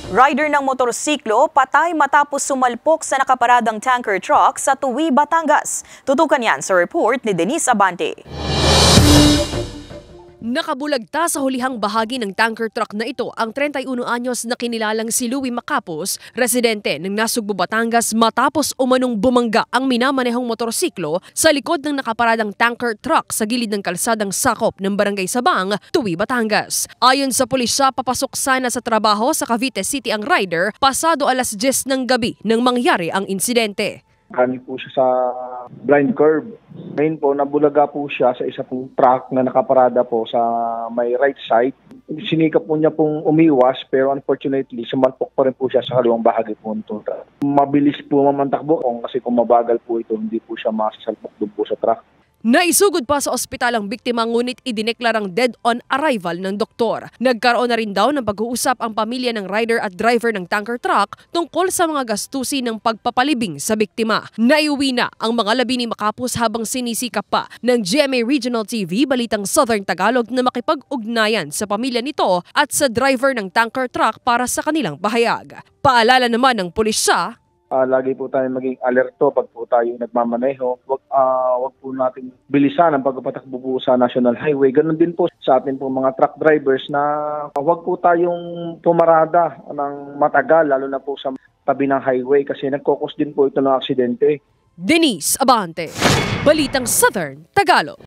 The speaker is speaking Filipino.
Rider ng motorsiklo patay matapos sumalpok sa nakaparadang tanker truck sa Tuwi, Batangas. Tutukan yan sa report ni Denise Abante. Nakabulagta sa hulihang bahagi ng tanker truck na ito ang 31 anyos na kinilalang si Louie Macapos, residente ng Nasugbu, Batangas matapos umanong bumangga ang minamanehong motorsiklo sa likod ng nakaparadang tanker truck sa gilid ng kalsadang sakop ng Barangay Sabang, Tuwi, Batangas. Ayon sa pulisya, papasok sana sa trabaho sa Cavite City ang rider pasado alas 10 ng gabi nang mangyari ang insidente. Kani po siya sa blind curve. Ngayon po, nabulaga po siya sa isa pong truck na nakaparada po sa may right side. Sinikap po niya pong umiwas pero unfortunately, sumalpok pa rin po siya sa kaliwang bahagi po nito. Mabilis po mamantakbo kasi kung mabagal po ito, hindi po siya masasalpok doon po sa truck. Naisugod pa sa ospital ang biktima ngunit idineklarang dead on arrival ng doktor. Nagkaroon na rin daw ng pag-uusap ang pamilya ng rider at driver ng tanker truck tungkol sa mga gastusin ng pagpapalibing sa biktima. Naiuwi na ang mga labi ni Macapos habang sinisikap pa ng GMA Regional TV Balitang Southern Tagalog na makipag-ugnayan sa pamilya nito at sa driver ng tanker truck para sa kanilang pahayag. Paalala naman ng pulisya, lagi po tayo maging alerto pag po tayo nagmamaneho. Wag po natin bilisan ang pagpapatakbo po sa National Highway. Ganon din po sa atin po mga truck drivers na wag po tayong pumarada ng matagal, lalo na po sa tabi ng highway kasi nagkokos din po ito ng aksidente. Denise Abante, Balitang Southern Tagalog.